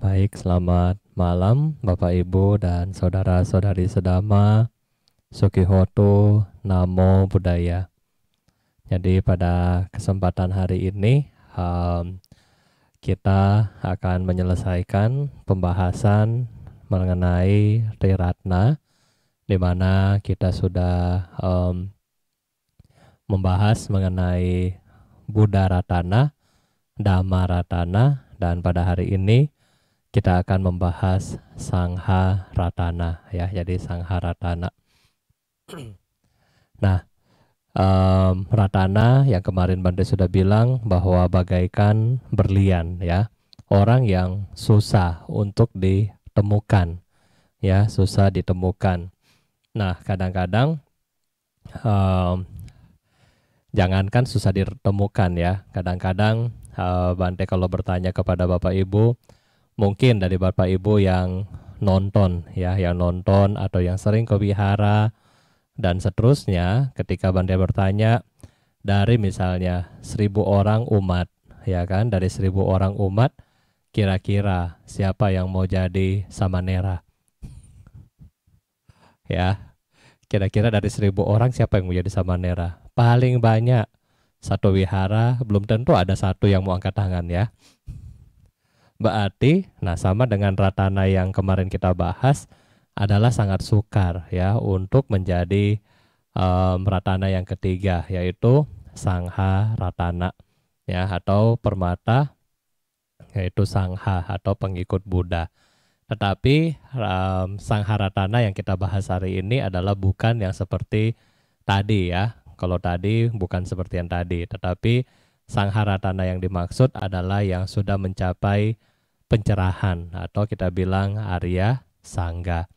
Baik, selamat malam Bapak Ibu dan saudara-saudari sedama. Sukihoto, Namo Buddhaya. Jadi pada kesempatan hari ini kita akan menyelesaikan pembahasan mengenai Triratna, di mana kita sudah membahas mengenai Buddha Ratana, Dhamma Ratana, dan pada hari ini kita akan membahas Sangha Ratana, ya. Jadi Sangha Ratana. Nah, Ratana yang kemarin Bante sudah bilang bahwa bagaikan berlian, ya. Orang yang susah untuk ditemukan, ya, susah ditemukan. Nah, kadang-kadang jangankan susah ditemukan, ya. Kadang-kadang Bante kalau bertanya kepada Bapak Ibu, mungkin dari Bapak Ibu yang nonton, ya, yang nonton atau yang sering ke wihara dan seterusnya, ketika Bante bertanya dari misalnya 1.000 orang umat, ya kan, dari 1.000 orang umat, kira-kira siapa yang mau jadi samanera? Ya, kira-kira dari 1.000 orang siapa yang mau jadi samanera? Paling banyak satu wihara, belum tentu ada satu yang mau angkat tangan, ya. Berarti, nah sama dengan Ratana yang kemarin kita bahas, adalah sangat sukar, ya, untuk menjadi Ratana yang ketiga, yaitu Sangha Ratana, ya, atau permata, yaitu Sangha atau pengikut Buddha. Tetapi Sangha Ratana yang kita bahas hari ini adalah bukan yang seperti tadi, ya. Kalau tadi bukan seperti yang tadi, tetapi Sangha Ratana yang dimaksud adalah yang sudah mencapai pencerahan atau kita bilang Arya Sangga.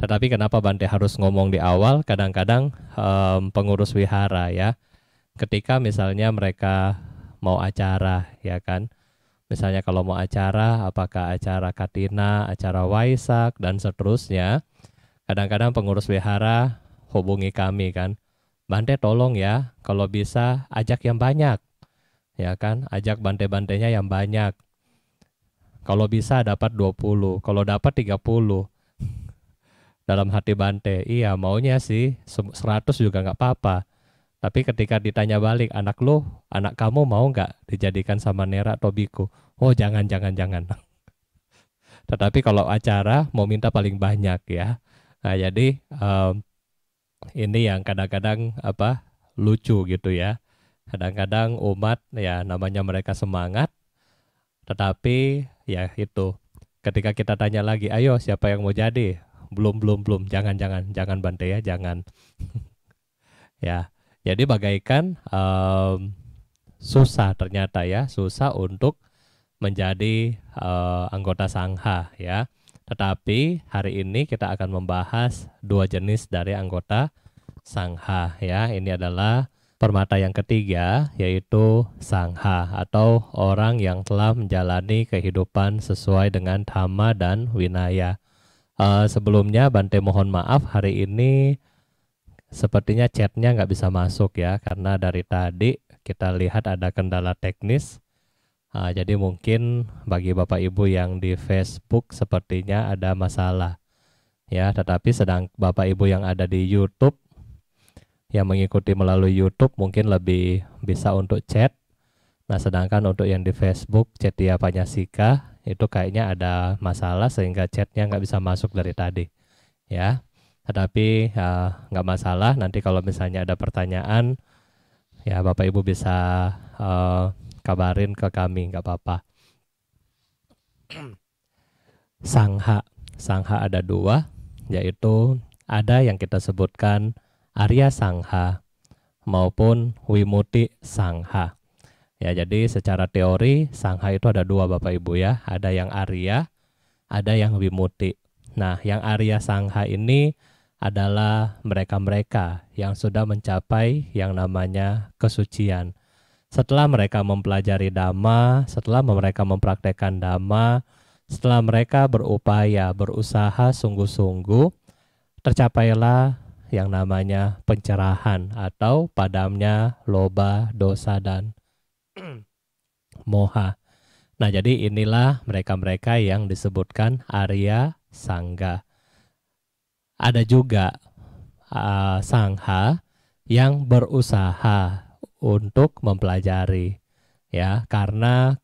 Tetapi kenapa Bante harus ngomong di awal? Kadang-kadang pengurus wihara, ya, ketika misalnya mereka mau acara, ya kan, misalnya kalau mau acara, apakah acara Katina, acara Waisak, dan seterusnya, kadang-kadang pengurus wihara hubungi kami kan, Bante tolong ya, kalau bisa ajak yang banyak, ya kan, ajak bante-bantenya yang banyak. Kalau bisa dapat 20, kalau dapat 30. Dalam hati Bante, iya maunya sih 100 juga nggak apa-apa. Tapi ketika ditanya balik, anak kamu mau nggak dijadikan samanera atau biku? Oh jangan, jangan, jangan. Tetapi kalau acara mau minta paling banyak, ya. Nah jadi ini yang kadang-kadang lucu gitu, ya. Kadang-kadang umat, ya, namanya mereka semangat, tetapi ya itu, ketika kita tanya lagi, ayo siapa yang mau jadi? Belum, jangan Bante, ya, jangan. Ya, jadi bagaikan susah ternyata, ya, susah untuk menjadi anggota Sangha, ya. Tetapi hari ini kita akan membahas dua jenis dari anggota Sangha, ya. Ini adalah permata yang ketiga, yaitu Sangha atau orang yang telah menjalani kehidupan sesuai dengan Dhamma dan Winaya. Sebelumnya Bante mohon maaf, hari ini sepertinya chatnya nggak bisa masuk, ya, karena dari tadi kita lihat ada kendala teknis. Jadi mungkin bagi Bapak Ibu yang di Facebook sepertinya ada masalah, ya. Tetapi sedang Bapak Ibu yang ada di YouTube, yang mengikuti melalui YouTube, mungkin lebih bisa untuk chat. Nah, sedangkan untuk yang di Facebook, Cetia Panyasika, itu kayaknya ada masalah sehingga chatnya nggak bisa masuk dari tadi, ya. Tetapi nggak masalah, nanti kalau misalnya ada pertanyaan, ya Bapak Ibu bisa kabarin ke kami, nggak apa-apa. Sangha, Sangha ada dua, yaitu ada yang kita sebutkan Arya Sangha maupun Wimuti Sangha. Ya, jadi secara teori Sangha itu ada dua Bapak Ibu, ya. Ada yang Arya, ada yang Wimuti. Nah, yang Arya Sangha ini adalah mereka-mereka yang sudah mencapai yang namanya kesucian. Setelah mereka mempelajari Dhamma, setelah mereka mempraktekkan Dhamma, setelah mereka berupaya, berusaha sungguh-sungguh, tercapailah yang namanya pencerahan atau padamnya loba, dosa, dan moha. Nah, jadi inilah mereka-mereka yang disebutkan Arya Sangga. Ada juga Sangha yang berusaha untuk mempelajari, ya, karena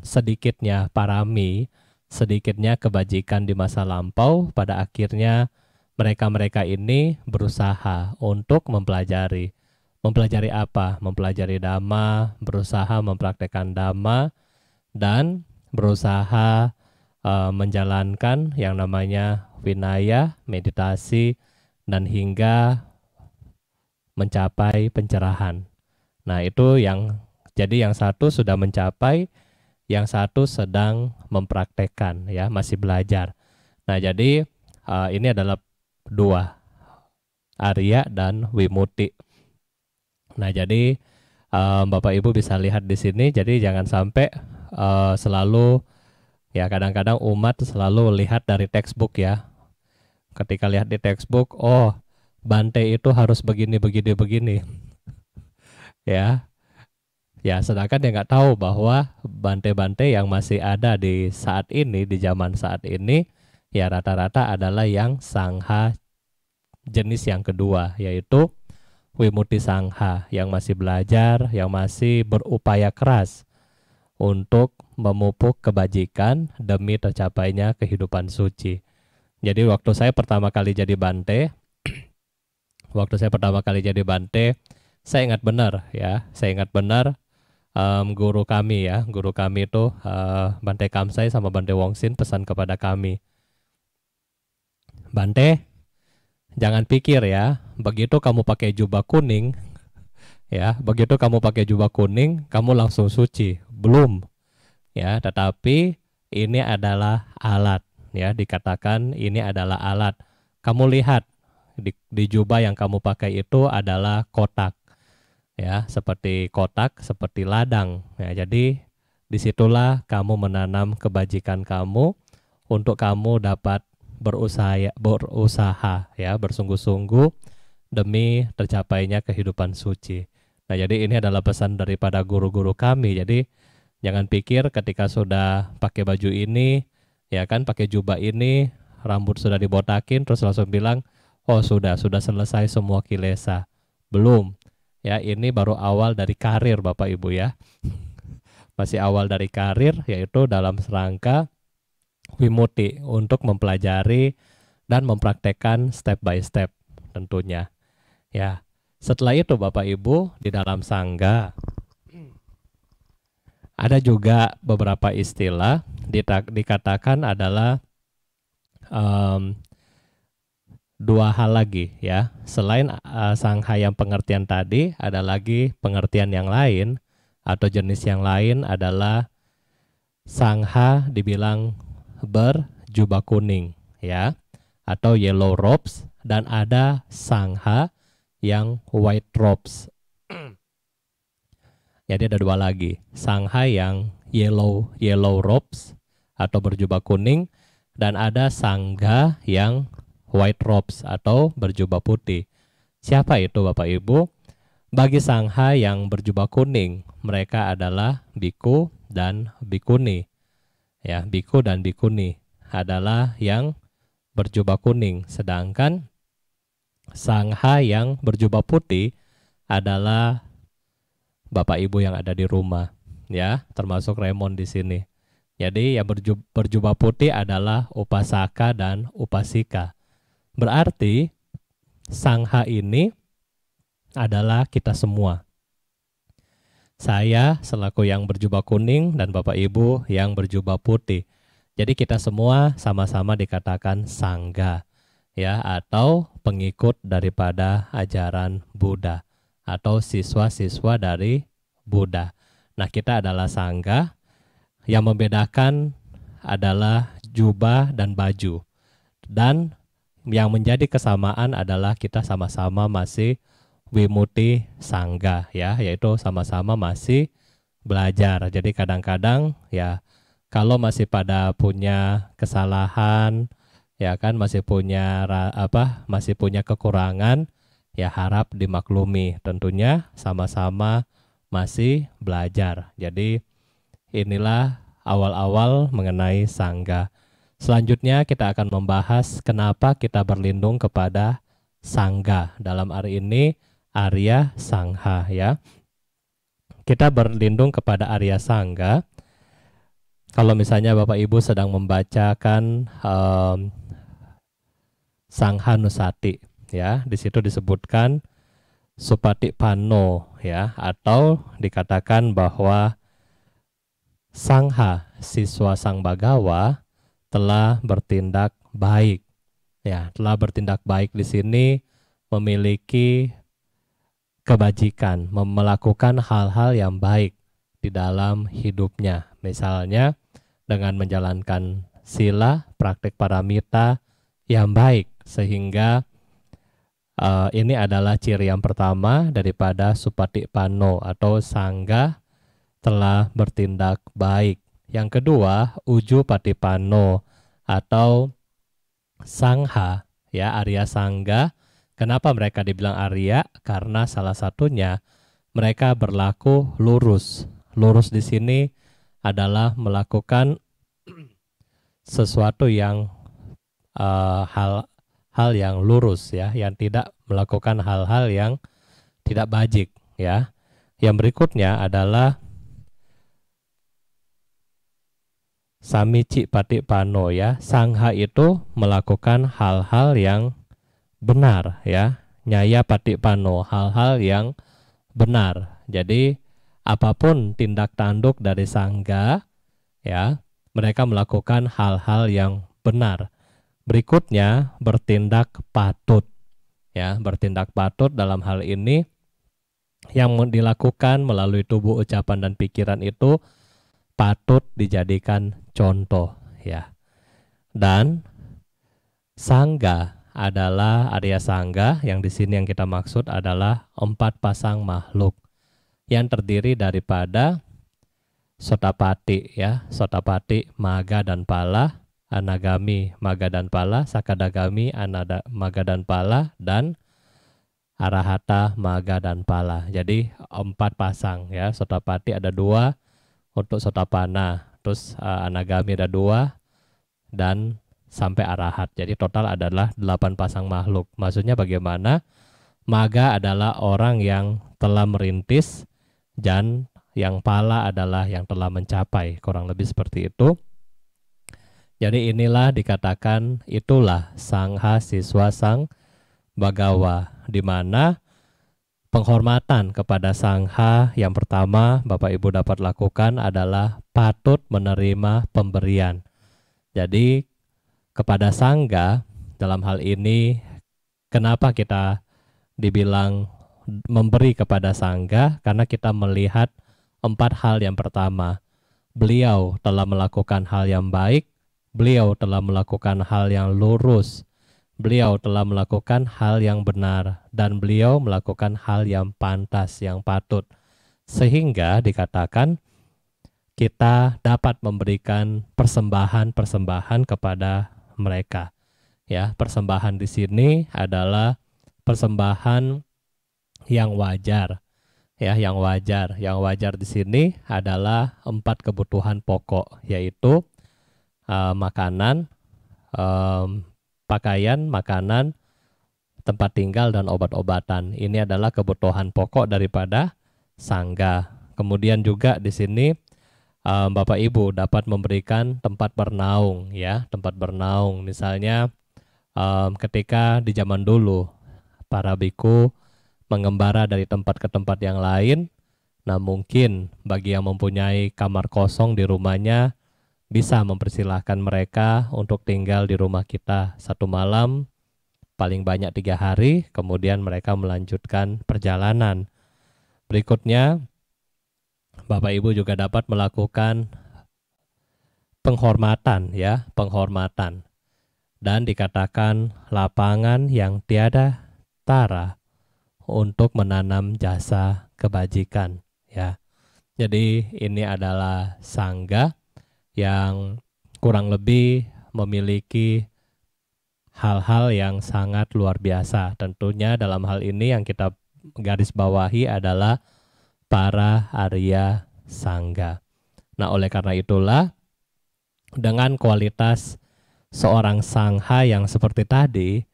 sedikitnya parami, sedikitnya kebajikan di masa lampau, pada akhirnya mereka-mereka ini berusaha untuk mempelajari. Mempelajari apa? Mempelajari Dhamma, berusaha mempraktekkan Dhamma, dan berusaha menjalankan yang namanya Vinaya, meditasi, dan hingga mencapai pencerahan. Nah, itu jadi yang satu sudah mencapai, yang satu sedang mempraktekkan, ya, masih belajar. Nah, jadi ini adalah dua, Arya dan Wimuti. Nah, jadi Bapak Ibu bisa lihat di sini, jadi jangan sampai selalu, ya, kadang-kadang umat selalu lihat dari textbook, ya. Ketika lihat di textbook, oh, Bante itu harus begini, begini, begini. Ya, ya, sedangkan dia nggak tahu bahwa Bante-Bante yang masih ada di saat ini, di zaman saat ini, ya rata-rata adalah yang Sangha jenis yang kedua, yaitu Wimuti Sangha, yang masih belajar, yang masih berupaya keras untuk memupuk kebajikan demi tercapainya kehidupan suci. Jadi waktu saya pertama kali jadi Bante, saya ingat benar, ya, guru kami, ya, guru kami itu Bante Kamsai sama Bante Wongsin pesan kepada kami, Bante, jangan pikir, ya, begitu kamu pakai jubah kuning, ya, begitu kamu pakai jubah kuning, kamu langsung suci. Belum, ya, tetapi ini adalah alat, ya, dikatakan ini adalah alat. Kamu lihat di jubah yang kamu pakai itu adalah kotak, ya, seperti kotak, seperti ladang, ya. Jadi disitulah kamu menanam kebajikan kamu untuk kamu dapat berusaha, ya, bersungguh-sungguh demi tercapainya kehidupan suci. Nah, jadi ini adalah pesan daripada guru-guru kami. Jadi jangan pikir ketika sudah pakai baju ini, ya kan, pakai jubah ini, rambut sudah dibotakin, terus langsung bilang, oh sudah selesai semua kilesa. Belum, ya, ini baru awal dari karir Bapak Ibu, ya. Masih awal dari karir, yaitu dalam rangka Wimuti, untuk mempelajari dan mempraktekkan step by step tentunya. Ya, setelah itu Bapak Ibu, di dalam Sangga ada juga beberapa istilah dikatakan adalah dua hal lagi, ya. Selain Sangha yang pengertian tadi, ada lagi pengertian yang lain atau jenis yang lain adalah Sangha dibilang berjubah kuning, ya, atau yellow robes, dan ada Sangha yang white robes. Jadi ada dua lagi, Sangha yang yellow robes atau berjubah kuning, dan ada Sangha yang white robes atau berjubah putih. Siapa itu Bapak Ibu? Bagi Sangha yang berjubah kuning, mereka adalah biku dan bikuni. Ya, biku dan bikuni adalah yang berjubah kuning, sedangkan Sangha yang berjubah putih adalah Bapak Ibu yang ada di rumah, ya, termasuk Raymond di sini. Jadi yang berjubah putih adalah upasaka dan upasika. Berarti Sangha ini adalah kita semua. Saya selaku yang berjubah kuning dan Bapak Ibu yang berjubah putih. Jadi kita semua sama-sama dikatakan Sangha, ya, atau pengikut daripada ajaran Buddha atau siswa-siswa dari Buddha. Nah, kita adalah Sangha. Yang membedakan adalah jubah dan baju. Dan yang menjadi kesamaan adalah kita sama-sama masih Wimuti Sangga, ya, yaitu sama-sama masih belajar. Jadi kadang-kadang, ya, kalau masih pada punya kesalahan, ya kan, masih punya kekurangan, ya harap dimaklumi. Tentunya sama-sama masih belajar. Jadi inilah awal-awal mengenai sangga. Selanjutnya kita akan membahas kenapa kita berlindung kepada sangga. Dalam hari ini Arya Sangha ya. Kita berlindung kepada Arya Sangga. Kalau misalnya Bapak Ibu sedang membacakan Sangha Nusati ya, di situ disebutkan Supatipanno ya, atau dikatakan bahwa Sangha siswa Sang Bagawa telah bertindak baik ya, telah bertindak baik di sini memiliki kebajikan, melakukan hal-hal yang baik di dalam hidupnya, misalnya dengan menjalankan sila, praktik paramita yang baik, sehingga ini adalah ciri yang pertama daripada Supatipanno atau sangga telah bertindak baik. Yang kedua, Ujupatipanno atau sangha ya, Arya Sangga. Kenapa mereka dibilang Arya? Karena salah satunya mereka berlaku lurus. Lurus di sini adalah melakukan sesuatu yang hal yang lurus ya, yang tidak melakukan hal-hal yang tidak bajik ya. Yang berikutnya adalah Samicipatipanno ya. Sangha itu melakukan hal-hal yang benar ya. Nyayapatipanno, hal-hal yang benar. Jadi apapun tindak tanduk dari sangga ya, mereka melakukan hal-hal yang benar. Berikutnya bertindak patut ya. Bertindak patut dalam hal ini yang dilakukan melalui tubuh, ucapan, dan pikiran itu patut dijadikan contoh ya. Dan sangga adalah Arya Sangga, yang di sini yang kita maksud adalah 4 pasang makhluk yang terdiri daripada Sotapati ya, Sotapati, Maga dan Pala, Anagami, Maga dan Pala, Sakadagami, Maga dan Pala, dan Arahata, Maga dan Pala. Jadi 4 pasang ya. Sotapati ada 2 untuk Sotapana, terus Anagami ada 2, dan sampai Arahat. Jadi total adalah 8 pasang makhluk. Maksudnya bagaimana? Maga adalah orang yang telah merintis, dan yang Pala adalah yang telah mencapai, kurang lebih seperti itu. Jadi inilah dikatakan itulah Sangha siswa Sang Bagawa, di mana penghormatan kepada sangha yang pertama Bapak Ibu dapat lakukan adalah patut menerima pemberian. Jadi kepada sangga dalam hal ini, kenapa kita dibilang memberi kepada sangga? Karena kita melihat 4 hal. Yang pertama, beliau telah melakukan hal yang baik, beliau telah melakukan hal yang lurus, beliau telah melakukan hal yang benar, dan beliau melakukan hal yang pantas, yang patut. Sehingga dikatakan kita dapat memberikan persembahan-persembahan kepada mereka. Ya, persembahan di sini adalah persembahan yang wajar. Ya, yang wajar. Yang wajar di sini adalah 4 kebutuhan pokok, yaitu makanan, pakaian, makanan, tempat tinggal, dan obat-obatan. Ini adalah kebutuhan pokok daripada sangga. Kemudian juga di sini Bapak Ibu dapat memberikan tempat bernaung ya, tempat bernaung. Misalnya ketika di zaman dulu para biku mengembara dari tempat ke tempat yang lain, nah mungkin bagi yang mempunyai kamar kosong di rumahnya bisa mempersilahkan mereka untuk tinggal di rumah kita 1 malam, paling banyak 3 hari, kemudian mereka melanjutkan perjalanan. Berikutnya Bapak Ibu juga dapat melakukan penghormatan ya, penghormatan. Dan dikatakan lapangan yang tiada tara untuk menanam jasa kebajikan ya. Jadi ini adalah sangga yang kurang lebih memiliki hal-hal yang sangat luar biasa. Tentunya dalam hal ini yang kita garis bawahi adalah para Arya Sangga. Nah, oleh karena itulah dengan kualitas seorang sangha yang seperti tadi,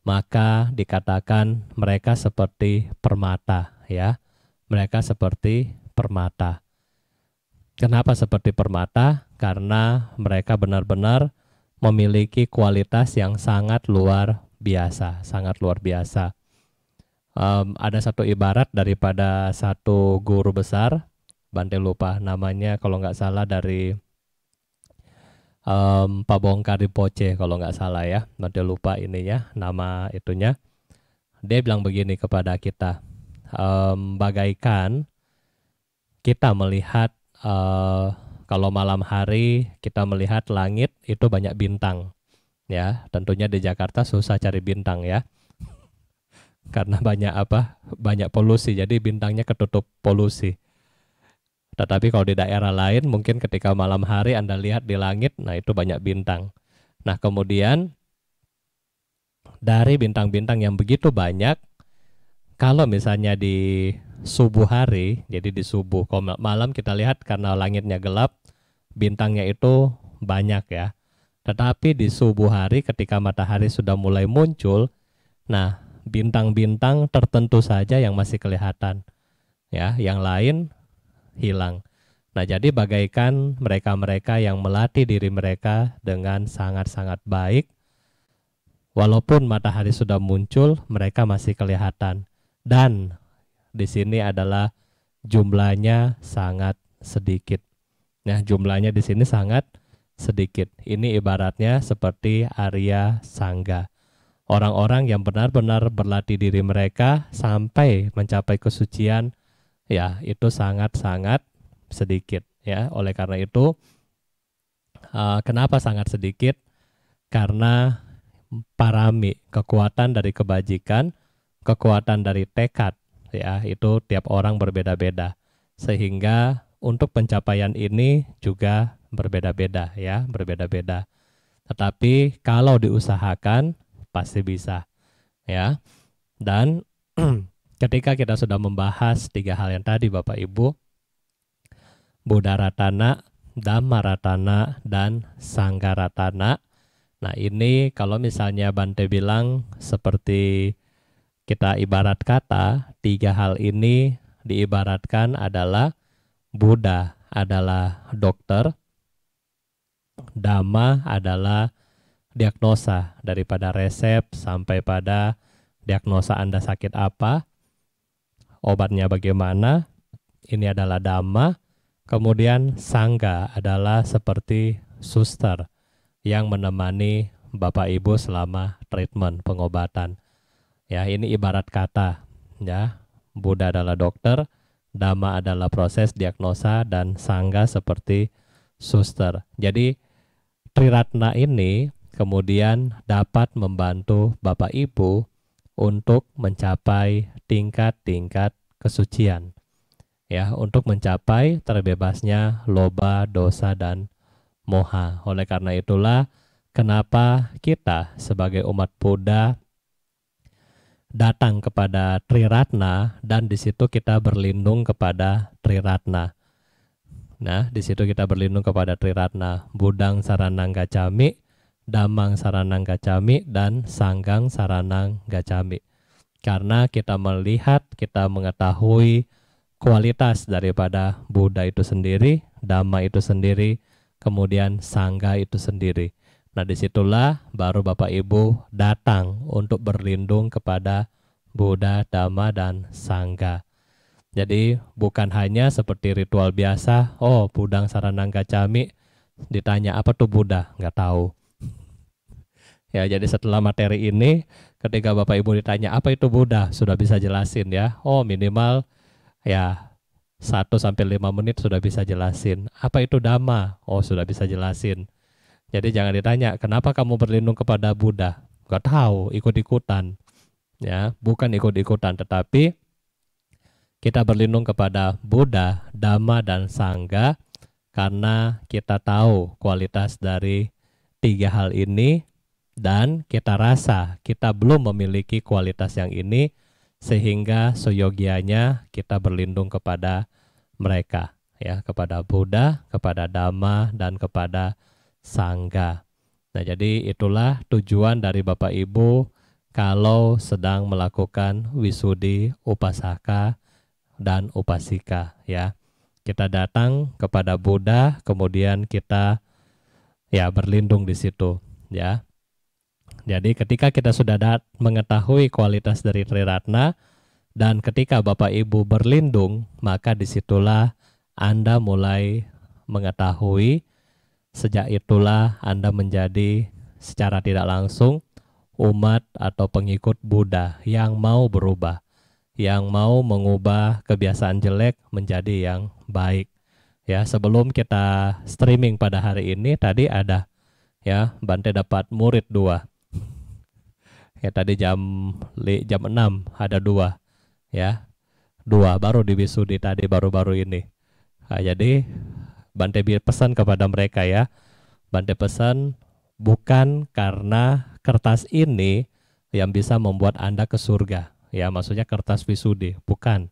maka dikatakan mereka seperti permata, ya. Mereka seperti permata. Kenapa seperti permata? Karena mereka benar-benar memiliki kualitas yang sangat luar biasa, sangat luar biasa. Ada satu ibarat daripada satu guru besar, Bante lupa namanya kalau nggak salah, dari Pak Bongkar Rinpoche kalau nggak salah ya, Bante lupa ininya, nama itunya. Dia bilang begini kepada kita, bagaikan kita melihat kalau malam hari kita melihat langit itu banyak bintang, ya. Tentunya di Jakarta susah cari bintang ya, karena banyak polusi, jadi bintangnya ketutup polusi. Tetapi kalau di daerah lain mungkin ketika malam hari Anda lihat di langit, nah itu banyak bintang. Nah, kemudian dari bintang-bintang yang begitu banyak, kalau misalnya di subuh hari, jadi di subuh, kalau malam kita lihat karena langitnya gelap, bintangnya itu banyak ya. Tetapi di subuh hari ketika matahari sudah mulai muncul, nah bintang-bintang tertentu saja yang masih kelihatan, ya, yang lain hilang. Nah, jadi bagaikan mereka-mereka yang melatih diri mereka dengan sangat-sangat baik, walaupun matahari sudah muncul, mereka masih kelihatan. Dan di sini adalah jumlahnya sangat sedikit. Nah, jumlahnya di sini sangat sedikit. Ini ibaratnya seperti Arya Sangga. Orang-orang yang benar-benar berlatih diri mereka sampai mencapai kesucian, ya, itu sangat-sangat sedikit ya. Oleh karena itu, kenapa sangat sedikit? Karena parami, kekuatan dari kebajikan, kekuatan dari tekad, ya, itu tiap orang berbeda-beda. Sehingga untuk pencapaian ini juga berbeda-beda ya, berbeda-beda. Tetapi kalau diusahakan pasti bisa ya. Dan ketika kita sudah membahas 3 hal yang tadi Bapak Ibu, Buddha Ratana, Dhamma Ratana, dan Sangha Ratana. Nah, ini kalau misalnya Bante bilang seperti kita ibarat kata, 3 hal ini diibaratkan adalah Buddha adalah dokter, Dhamma adalah diagnosa daripada resep sampai pada diagnosa Anda sakit apa, obatnya bagaimana, ini adalah Dhamma. Kemudian Sangha adalah seperti suster yang menemani Bapak Ibu selama treatment, pengobatan. Ya, ini ibarat kata ya. Buddha adalah dokter, Dhamma adalah proses diagnosa, dan Sangha seperti suster. Jadi Triratna ini kemudian dapat membantu Bapak Ibu untuk mencapai tingkat-tingkat kesucian. Ya, untuk mencapai terbebasnya loba, dosa, dan moha. Oleh karena itulah kenapa kita sebagai umat Buddha datang kepada Triratna, dan di situ kita berlindung kepada Triratna. Nah, di situ kita berlindung kepada Triratna, Buddhang Saranang Gacchami, Dhammang Saranang Gacchami, dan Sanggang Saranang Gacchami. Karena kita melihat, kita mengetahui kualitas daripada Buddha itu sendiri, Dhamma itu sendiri, kemudian Sangha itu sendiri. Nah, disitulah baru Bapak Ibu datang untuk berlindung kepada Buddha, Dhamma, dan Sangha. Jadi bukan hanya seperti ritual biasa, oh Buddhang Saranang Gacchami, ditanya apa tuh Buddha, nggak tahu. Ya, jadi setelah materi ini, ketika Bapak Ibu ditanya apa itu Buddha, sudah bisa jelasin ya. Oh, minimal ya 1-5 menit sudah bisa jelasin. Apa itu Dhamma? Oh, sudah bisa jelasin. Jadi jangan ditanya, kenapa kamu berlindung kepada Buddha? Gak tahu, ikut-ikutan. Ya, bukan ikut-ikutan, tetapi kita berlindung kepada Buddha, Dhamma, dan Sangha karena kita tahu kualitas dari 3 hal ini, dan kita rasa kita belum memiliki kualitas yang ini, sehingga seyogianya kita berlindung kepada mereka. ya, kepada Buddha, kepada Dhamma, dan kepada Sangha. Nah, jadi itulah tujuan dari Bapak Ibu kalau sedang melakukan wisudi upasaka dan upasika, ya. Kita datang kepada Buddha, kemudian kita ya berlindung di situ, ya. Jadi ketika kita sudah mengetahui kualitas dari Triratna, dan ketika Bapak Ibu berlindung, maka disitulah Anda mulai mengetahui, sejak itulah Anda menjadi secara tidak langsung umat atau pengikut Buddha yang mau berubah, yang mau mengubah kebiasaan jelek menjadi yang baik. Ya, sebelum kita streaming pada hari ini tadi ada ya, Bante dapat murid 2. Ya, tadi jam 6 ada 2 ya. 2 baru di Wisudi tadi baru-baru ini. Nah, jadi Bante pesan kepada mereka ya. Bante pesan bukan karena kertas ini yang bisa membuat Anda ke surga. Ya, maksudnya kertas Wisudi, bukan.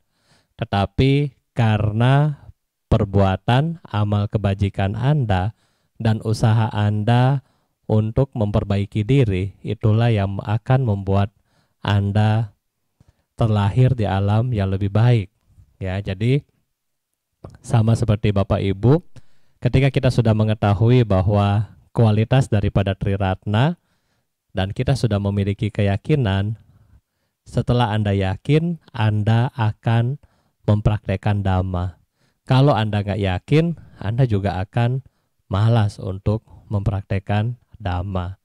Tetapi karena perbuatan, amal kebajikan Anda, dan usaha Anda untuk memperbaiki diri, itulah yang akan membuat Anda terlahir di alam yang lebih baik. Ya, jadi sama seperti Bapak Ibu, ketika kita sudah mengetahui bahwa kualitas daripada Triratna dan kita sudah memiliki keyakinan, setelah Anda yakin, Anda akan mempraktekkan Dhamma. Kalau Anda nggak yakin, Anda juga akan malas untuk mempraktekkan Dhamma.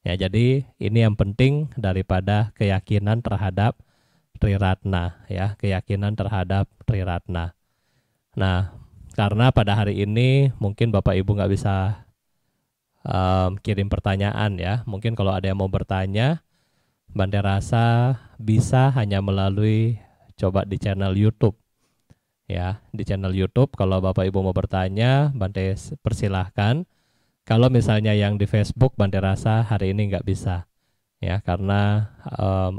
Ya, jadi ini yang penting daripada keyakinan terhadap Triratna, ya, keyakinan terhadap Triratna. Nah, karena pada hari ini mungkin Bapak Ibu nggak bisa kirim pertanyaan ya. Mungkin kalau ada yang mau bertanya, Bante rasa bisa hanya melalui coba di channel YouTube. Ya, di channel YouTube kalau Bapak Ibu mau bertanya, Bante persilahkan. Kalau misalnya yang di Facebook, Bante rasa hari ini nggak bisa, ya, karena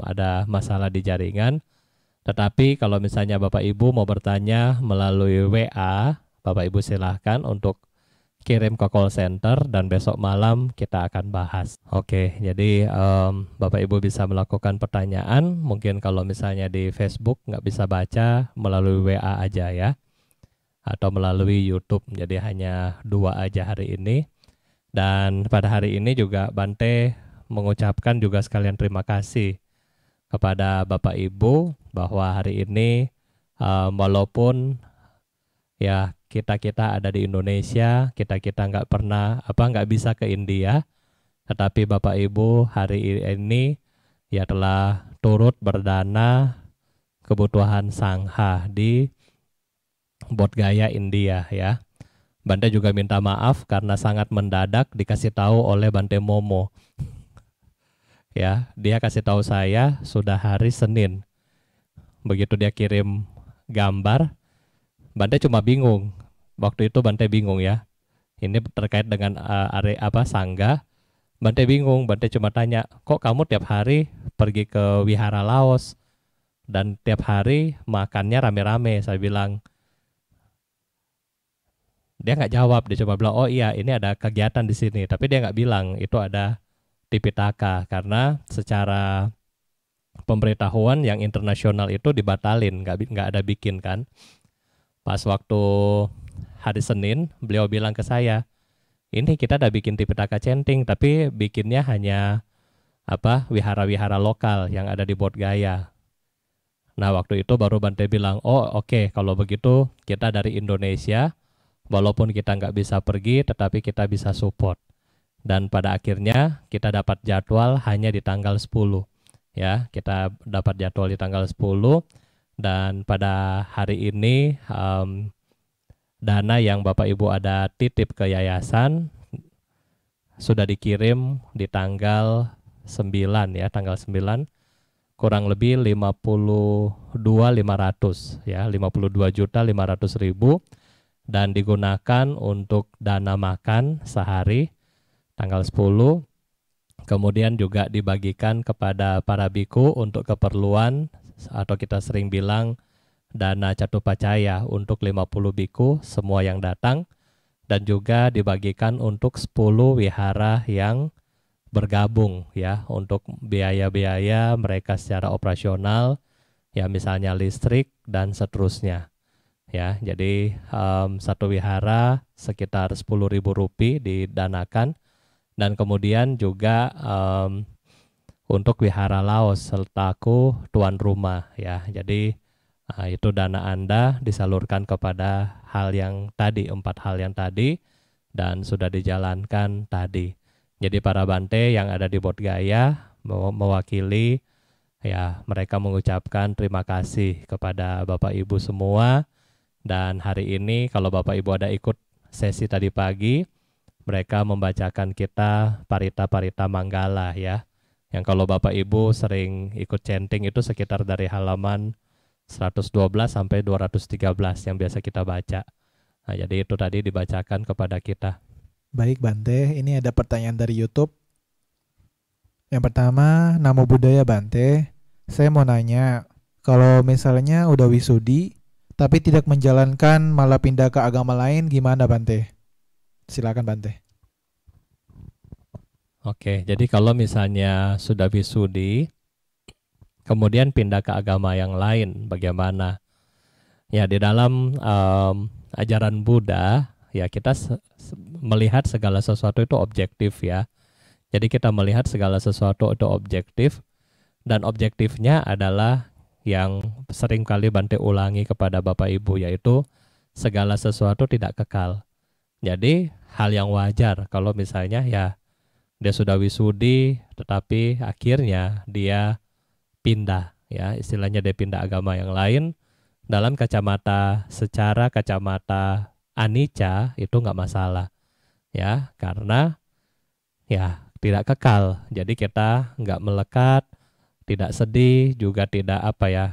ada masalah di jaringan. Tetapi kalau misalnya Bapak Ibu mau bertanya melalui WA, Bapak Ibu silahkan untuk kirim ke call center dan besok malam kita akan bahas. Oke, jadi Bapak Ibu bisa melakukan pertanyaan. Mungkin kalau misalnya di Facebook nggak bisa baca, melalui WA aja ya, atau melalui YouTube. Jadi hanya 2 aja hari ini. Dan pada hari ini juga Bante mengucapkan juga sekalian terima kasih kepada Bapak Ibu bahwa hari ini walaupun ya kita ada di Indonesia, kita nggak bisa ke India, tetapi Bapak Ibu hari ini ya telah turut berdana kebutuhan sangha di Bodh Gaya India ya. Bante juga minta maaf karena sangat mendadak dikasih tahu oleh Bante Momo. Ya, dia kasih tahu saya sudah hari Senin. Begitu dia kirim gambar, Bante cuma bingung. Waktu itu Bante bingung ya. Ini terkait dengan sangga. Bante bingung, Bante cuma tanya, kok kamu tiap hari pergi ke wihara Laos dan tiap hari makannya rame-rame? Saya bilang, dia nggak jawab, dia cuma bilang, oh iya ini ada kegiatan di sini. Tapi dia nggak bilang itu ada Tipitaka karena secara pemberitahuan yang internasional itu dibatalin, nggak ada bikin kan. Pas waktu hari Senin, beliau bilang ke saya, ini kita udah bikin Tipitaka Centing, tapi bikinnya hanya wihara-wihara lokal yang ada di Bodh Gaya. Nah, waktu itu baru Bante bilang, oh oke, kalau begitu kita dari Indonesia, walaupun kita nggak bisa pergi, tetapi kita bisa support. Dan pada akhirnya kita dapat jadwal hanya di tanggal 10. Ya, kita dapat jadwal di tanggal 10. Dan pada hari ini dana yang Bapak Ibu ada titip ke yayasan sudah dikirim di tanggal 9 ya, tanggal 9 kurang lebih 52.500 ya, 52.500.000 dan digunakan untuk dana makan sehari tanggal 10. Kemudian juga dibagikan kepada para biku untuk keperluan atau kita sering bilang dana Catupacaya untuk 50 biku semua yang datang, dan juga dibagikan untuk 10 wihara yang bergabung ya, untuk biaya-biaya mereka secara operasional ya, misalnya listrik dan seterusnya ya. Jadi satu wihara sekitar 10.000 rupiah didanakan, dan kemudian juga untuk wihara Laos selaku tuan rumah ya. Jadi itu dana Anda disalurkan kepada hal yang tadi, 4 hal yang tadi, dan sudah dijalankan tadi. Jadi para Bante yang ada di Bodhgaya mewakili ya, mereka mengucapkan terima kasih kepada Bapak Ibu semua. Dan hari ini kalau Bapak Ibu ada ikut sesi tadi pagi, mereka membacakan kita Parita-Parita Manggala ya. Yang kalau Bapak Ibu sering ikut chanting itu sekitar dari halaman 112 sampai 213 yang biasa kita baca. Nah, jadi itu tadi dibacakan kepada kita. Baik Bante, ini ada pertanyaan dari YouTube. Yang pertama, Namo Buddhaya Bante. Saya mau nanya, kalau misalnya udah wisudi, tapi tidak menjalankan malah pindah ke agama lain, gimana Bante? Silakan Bante. Oke, jadi kalau misalnya sudah wisudi, kemudian pindah ke agama yang lain, bagaimana? Ya, di dalam ajaran Buddha, ya kita melihat segala sesuatu itu objektif ya. Jadi kita melihat segala sesuatu itu objektif, dan objektifnya adalah yang sering kali Bante ulangi kepada Bapak Ibu, yaitu segala sesuatu tidak kekal. Jadi hal yang wajar kalau misalnya ya dia sudah wisudi, tetapi akhirnya dia pindah, ya istilahnya dia pindah agama yang lain. Dalam secara kacamata anicca itu nggak masalah, ya karena ya tidak kekal. Jadi kita nggak melekat, tidak sedih, juga tidak apa ya,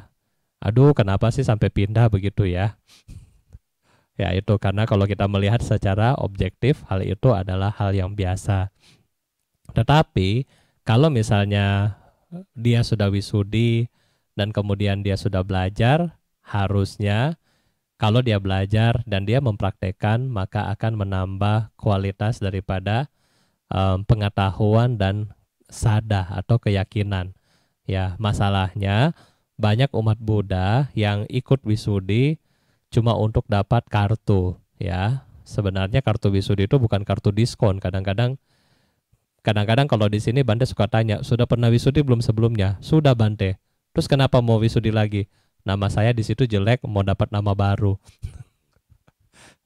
aduh kenapa sih sampai pindah begitu ya. Ya itu karena kalau kita melihat secara objektif, hal itu adalah hal yang biasa. Tetapi kalau misalnya dia sudah wisudi dan kemudian dia sudah belajar, harusnya kalau dia belajar dan dia mempraktekkan, maka akan menambah kualitas daripada pengetahuan dan sadha atau keyakinan. Ya, masalahnya banyak umat Buddha yang ikut wisudi cuma untuk dapat kartu, ya. Sebenarnya kartu wisudi itu bukan kartu diskon. Kadang-kadang kalau di sini Bante suka tanya, sudah pernah wisudi belum sebelumnya? Sudah Bante. Terus kenapa mau wisudi lagi? Nama saya di situ jelek, mau dapat nama baru.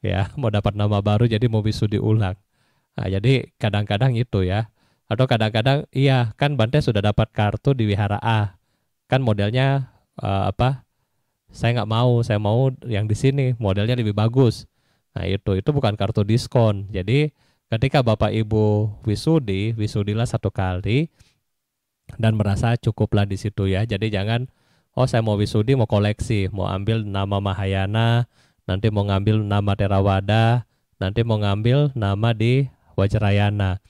Ya, mau dapat nama baru jadi mau wisudi ulang. Nah, jadi kadang-kadang itu ya. Atau kadang-kadang iya, kan Bante sudah dapat kartu di wihara A. Kan modelnya apa? Saya nggak mau, saya mau yang di sini, modelnya lebih bagus. Nah, itu bukan kartu diskon. Jadi ketika Bapak Ibu wisudilah 1 kali dan merasa cukuplah di situ ya. Jadi jangan, oh saya mau wisudi, mau koleksi, mau ambil nama Mahayana, nanti mau ngambil nama Theravada, nanti mau ngambil nama di Vajrayana.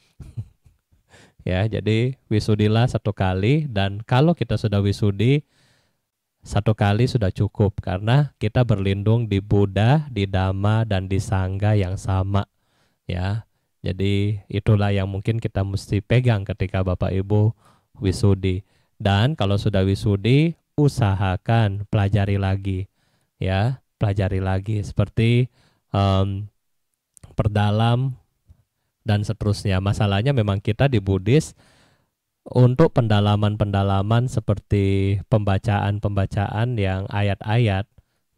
Ya, jadi wisudilah 1 kali, dan kalau kita sudah wisudi 1 kali sudah cukup karena kita berlindung di Buddha, di Dhamma, dan di Sangha yang sama ya. Jadi itulah yang mungkin kita mesti pegang ketika Bapak Ibu wisudi. Dan kalau sudah wisudi, usahakan pelajari lagi ya, pelajari lagi seperti perdalam dan seterusnya. Masalahnya memang kita di Buddhis untuk pendalaman-pendalaman seperti pembacaan-pembacaan yang ayat-ayat,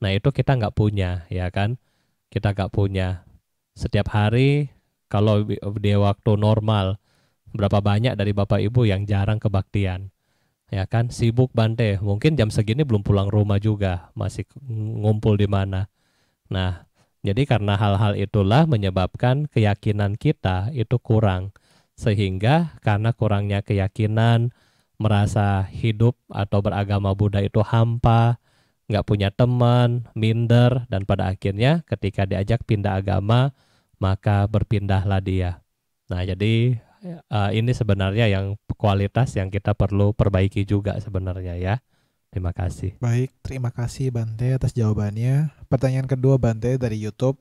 nah itu kita nggak punya ya kan, kita nggak punya. Setiap hari kalau di waktu normal, berapa banyak dari Bapak Ibu yang jarang kebaktian ya kan, sibuk Bante, mungkin jam segini belum pulang rumah juga, masih ngumpul di mana. Nah, jadi karena hal-hal itulah menyebabkan keyakinan kita itu kurang. Sehingga karena kurangnya keyakinan, merasa hidup atau beragama Buddha itu hampa, nggak punya teman, minder, dan pada akhirnya ketika diajak pindah agama, maka berpindahlah dia. Nah, jadi ini sebenarnya yang kualitas yang kita perlu perbaiki juga sebenarnya ya. Terima kasih. Baik, terima kasih Bante atas jawabannya. Pertanyaan kedua Bante dari YouTube.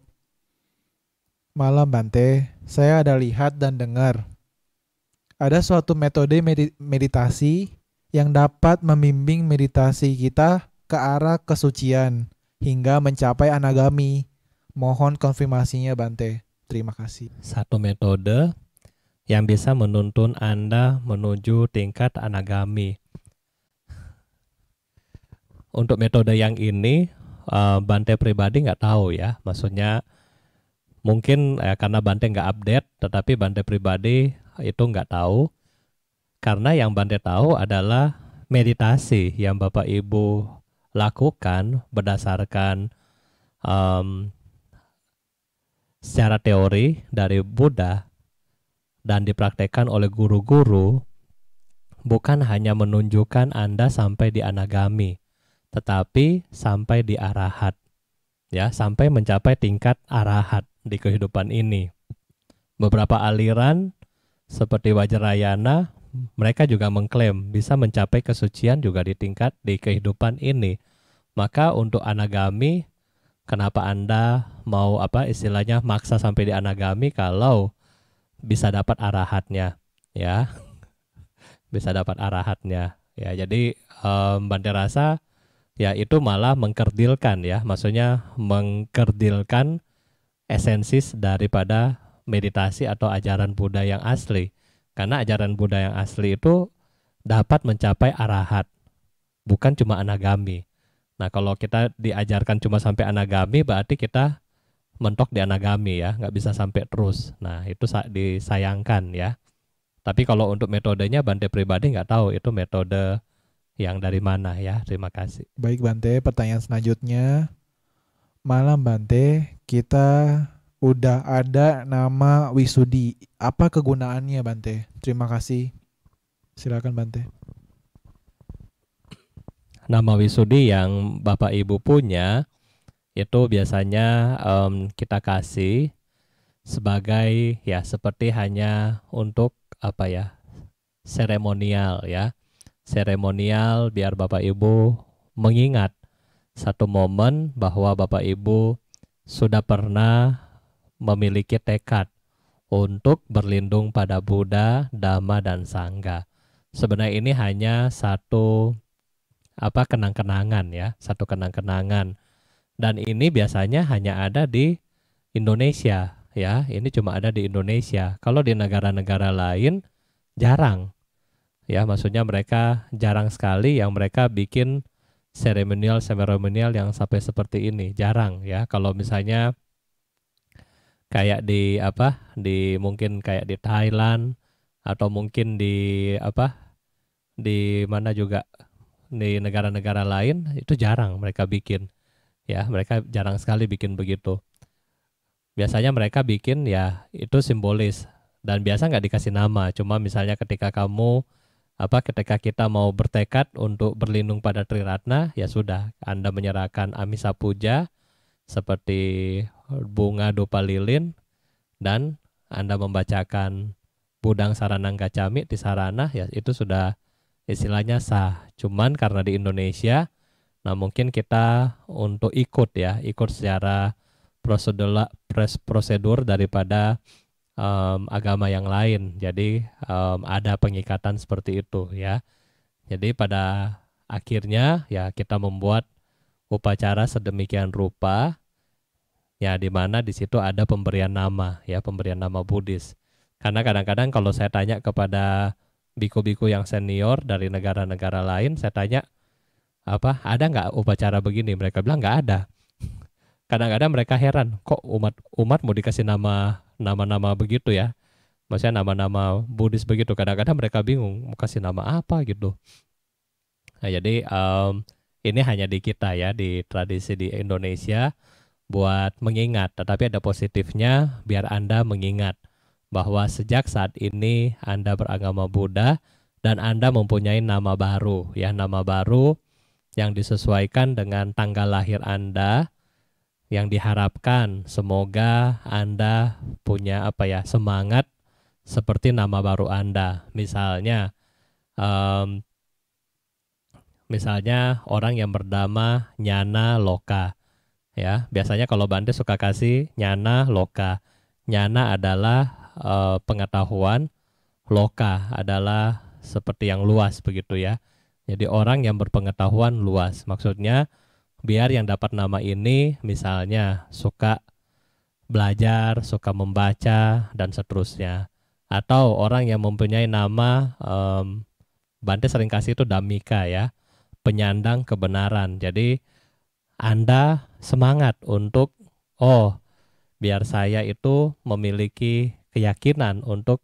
Malam Bante, saya ada lihat dan dengar ada suatu metode meditasi yang dapat membimbing meditasi kita ke arah kesucian hingga mencapai anagami. Mohon konfirmasinya Bante. Terima kasih. Satu metode yang bisa menuntun Anda menuju tingkat anagami. Untuk metode yang ini, Bante pribadi nggak tahu ya. Maksudnya mungkin karena Bante nggak update, tetapi Bante pribadi itu nggak tahu. Karena yang Bante tahu adalah meditasi yang Bapak Ibu lakukan berdasarkan secara teori dari Buddha dan dipraktekkan oleh guru-guru, bukan hanya menunjukkan Anda sampai di anagami, tetapi sampai di arahat, ya, sampai mencapai tingkat arahat di kehidupan ini. Beberapa aliran seperti Vajrayana, mereka juga mengklaim bisa mencapai kesucian juga di tingkat di kehidupan ini. Maka untuk anagami, kenapa Anda mau istilahnya maksa sampai di anagami kalau bisa dapat arahatnya, ya, bisa dapat arahatnya, ya. Jadi Bante rasa ya itu malah mengkerdilkan, ya, maksudnya mengkerdilkan esensis daripada meditasi atau ajaran Buddha yang asli. Karena ajaran Buddha yang asli itu dapat mencapai arahat, bukan cuma anagami. Nah, kalau kita diajarkan cuma sampai anagami, berarti kita mentok di anagami, ya, nggak bisa sampai terus. Nah, itu disayangkan, ya. Tapi kalau untuk metodenya, Bante pribadi nggak tahu itu metode yang dari mana, ya. Terima kasih. Baik Bante, pertanyaan selanjutnya. Malam Bante, kita udah ada nama Wisudi. Apa kegunaannya Bante? Terima kasih. Silakan Bante. Nama Wisudi yang Bapak Ibu punya itu biasanya kita kasih sebagai, ya, seperti hanya untuk seremonial, ya, seremonial biar Bapak Ibu mengingat satu momen bahwa Bapak Ibu sudah pernah memiliki tekad untuk berlindung pada Buddha, Dhamma, dan Sangha. Sebenarnya ini hanya satu kenang-kenangan, ya, satu kenang-kenangan. Dan ini biasanya hanya ada di Indonesia, ya. Ini cuma ada di Indonesia. Kalau di negara-negara lain jarang, ya. Maksudnya mereka jarang sekali yang mereka bikin seremonial yang sampai seperti ini, jarang, ya. Kalau misalnya kayak mungkin kayak di Thailand atau mungkin di mana juga di negara-negara lain itu jarang mereka bikin, ya. Mereka jarang sekali bikin begitu. Biasanya mereka bikin, ya, itu simbolis dan biasa nggak dikasih nama. Cuma misalnya ketika kita mau bertekad untuk berlindung pada Triratna, ya sudah, Anda menyerahkan Amisa Puja seperti bunga dupa lilin dan Anda membacakan Budang Saranang Gacami di sarana, ya, itu sudah istilahnya sah. Cuman karena di Indonesia, nah mungkin kita untuk ikut secara prosedur daripada agama yang lain. Jadi ada pengikatan seperti itu, ya. Jadi pada akhirnya, ya, kita membuat upacara sedemikian rupa, ya, di mana di situ ada pemberian nama, ya, pemberian nama Buddhis. Karena kadang-kadang kalau saya tanya kepada biku-biku yang senior dari negara-negara lain, saya tanya ada nggak upacara begini, mereka bilang nggak ada. Kadang-kadang mereka heran, kok umat mau dikasih nama begitu, ya, maksudnya nama-nama Buddhis begitu. Kadang-kadang mereka bingung mau kasih nama apa gitu. Nah, jadi ini hanya di kita, ya, di tradisi di Indonesia buat mengingat, tetapi ada positifnya biar Anda mengingat bahwa sejak saat ini Anda beragama Buddha dan Anda mempunyai nama baru, ya, nama baru yang disesuaikan dengan tanggal lahir Anda, yang diharapkan semoga Anda punya semangat seperti nama baru Anda. Misalnya Misalnya orang yang bernama Nyana Loka. Ya, biasanya kalau Bante suka kasih Nyana Loka. Nyana adalah pengetahuan, Loka adalah seperti yang luas begitu ya. Jadi orang yang berpengetahuan luas. Maksudnya biar yang dapat nama ini misalnya suka belajar, suka membaca, dan seterusnya. Atau orang yang mempunyai nama, Bante sering kasih itu Damika ya, penyandang kebenaran. Jadi Anda semangat untuk, oh biar saya itu memiliki keyakinan untuk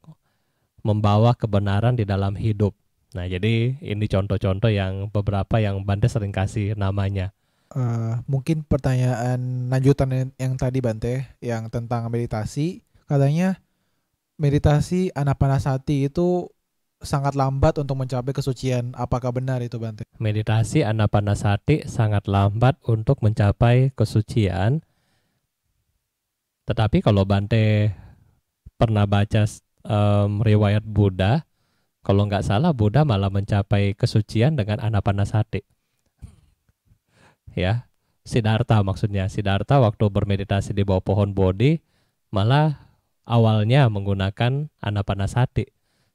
membawa kebenaran di dalam hidup. Nah jadi ini contoh-contoh yang beberapa yang Bante sering kasih namanya. Mungkin pertanyaan lanjutan yang tadi Bante, yang tentang meditasi, katanya meditasi Anapanasati itu sangat lambat untuk mencapai kesucian. Apakah benar itu Bante? Meditasi Anapanasati sangat lambat untuk mencapai kesucian. Tetapi kalau Bante pernah baca riwayat Buddha, kalau nggak salah Buddha malah mencapai kesucian dengan Anapanasati. Ya, Siddhartha maksudnya. Siddhartha waktu bermeditasi di bawah pohon Bodhi malah awalnya menggunakan Anapanasati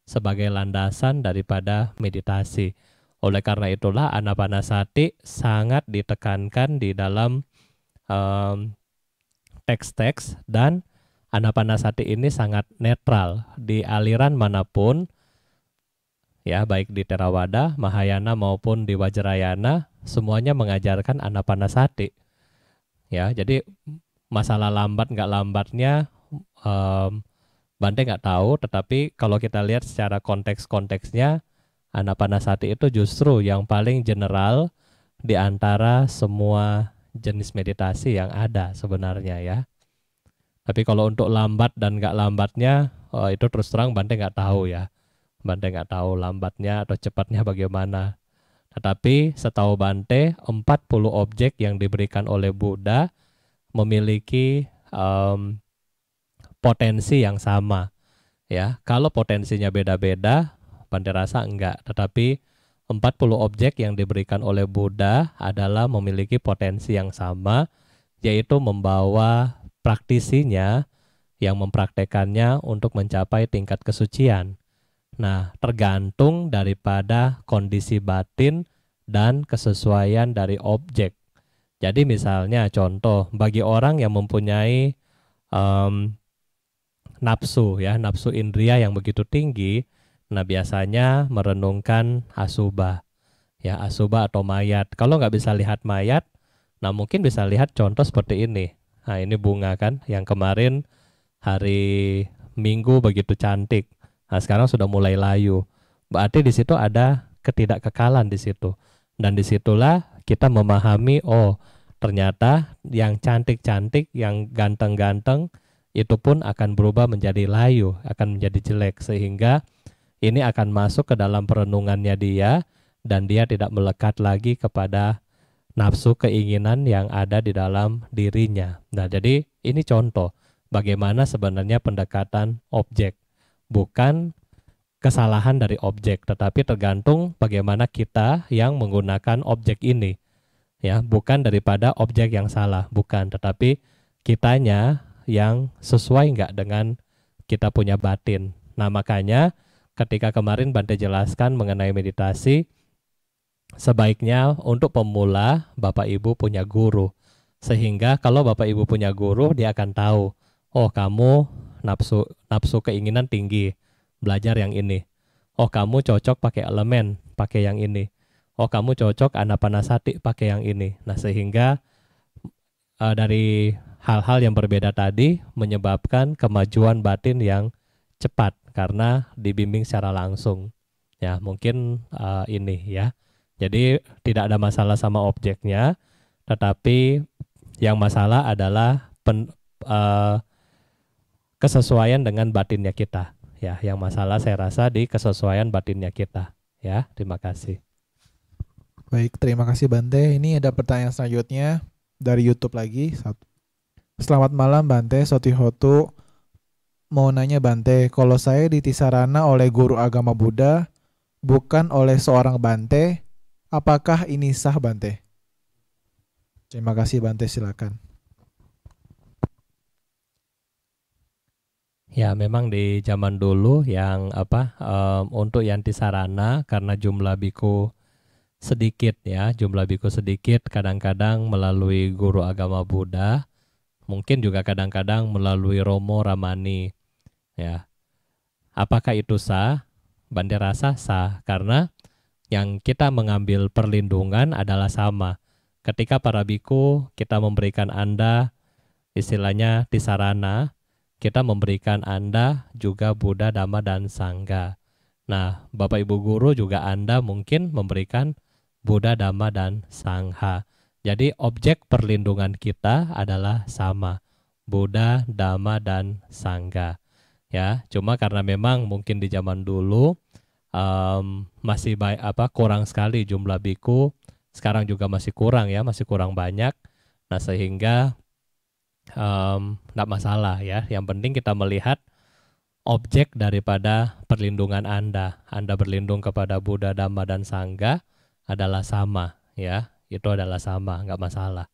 sebagai landasan daripada meditasi. Oleh karena itulah Anapanasati sangat ditekankan di dalam teks-teks, dan Anapanasati ini sangat netral di aliran manapun ya, baik di Theravada, Mahayana maupun di Vajrayana, semuanya mengajarkan Anapanasati. Ya, jadi masalah lambat nggak lambatnya Bante nggak tahu, tetapi kalau kita lihat secara konteks-konteksnya, Anapanasati itu justru yang paling general di antara semua jenis meditasi yang ada sebenarnya ya. Tapi kalau untuk lambat dan nggak lambatnya, itu terus terang Bante nggak tahu ya. Bante nggak tahu lambatnya atau cepatnya bagaimana. Tetapi setahu Bante, 40 objek yang diberikan oleh Buddha memiliki potensi yang sama. Ya, kalau potensinya beda-beda, Bante rasa enggak. Tetapi 40 objek yang diberikan oleh Buddha adalah memiliki potensi yang sama, yaitu membawa praktisinya yang mempraktekannya untuk mencapai tingkat kesucian. Nah, tergantung daripada kondisi batin dan kesesuaian dari objek. Jadi misalnya contoh, bagi orang yang mempunyai nafsu ya, nafsu indria yang begitu tinggi, nah biasanya merenungkan asubha. Ya, asubha atau mayat. Kalau nggak bisa lihat mayat, nah mungkin bisa lihat contoh seperti ini. Nah, ini bunga kan, yang kemarin hari Minggu begitu cantik. Nah, sekarang sudah mulai layu. Berarti di situ ada ketidakkekalan di situ. Dan disitulah kita memahami, oh ternyata yang cantik-cantik, yang ganteng-ganteng, itu pun akan berubah menjadi layu, akan menjadi jelek. Sehingga ini akan masuk ke dalam perenungannya dia, dan dia tidak melekat lagi kepada nafsu keinginan yang ada di dalam dirinya. Nah, jadi ini contoh bagaimana sebenarnya pendekatan objek. Bukan kesalahan dari objek, tetapi tergantung bagaimana kita yang menggunakan objek ini. Ya, bukan daripada objek yang salah, bukan, tetapi kitanya yang sesuai nggak dengan kita punya batin. Nah, makanya ketika kemarin Bante jelaskan mengenai meditasi, sebaiknya untuk pemula Bapak Ibu punya guru. Sehingga kalau Bapak Ibu punya guru, dia akan tahu, oh kamu nafsu keinginan tinggi, belajar yang ini. Oh kamu cocok pakai elemen, pakai yang ini. Oh kamu cocok Anapanasati, pakai yang ini. Nah, sehingga dari hal-hal yang berbeda tadi menyebabkan kemajuan batin yang cepat karena dibimbing secara langsung. Ya, mungkin ini ya. Jadi tidak ada masalah sama objeknya, tetapi yang masalah adalah kesesuaian dengan batinnya kita. Ya, yang masalah saya rasa di kesesuaian batinnya kita. Ya, terima kasih. Baik, terima kasih Bante. Ini ada pertanyaan selanjutnya dari YouTube lagi. Selamat malam Bante, Sotihotu. Mau nanya Bante, kalau saya ditisarana oleh guru agama Buddha, bukan oleh seorang Bante, Apakah ini sah, Bante? Terima kasih, Bante, silakan. Ya, memang di zaman dulu yang untuk yanti sarana karena jumlah biku sedikit ya, jumlah biku sedikit, kadang-kadang melalui guru agama Buddha, mungkin juga kadang-kadang melalui Romo Ramani ya. Apakah itu sah? Bante rasa sah karena yang kita mengambil perlindungan adalah sama. Ketika para biku kita memberikan Anda istilahnya di sarana, kita memberikan Anda juga Buddha, Dhamma, dan Sangha. Nah, Bapak Ibu Guru juga Anda mungkin memberikan Buddha, Dhamma, dan Sangha. Jadi objek perlindungan kita adalah sama, Buddha, Dhamma, dan Sangha. Ya, cuma karena memang mungkin di zaman dulu masih kurang sekali jumlah biku, sekarang juga masih kurang ya, masih kurang banyak. Nah, sehingga nggak masalah ya. Yang penting kita melihat objek daripada perlindungan Anda. Anda berlindung kepada Buddha, Dhamma, dan Sangha adalah sama ya. Itu adalah sama, nggak masalah.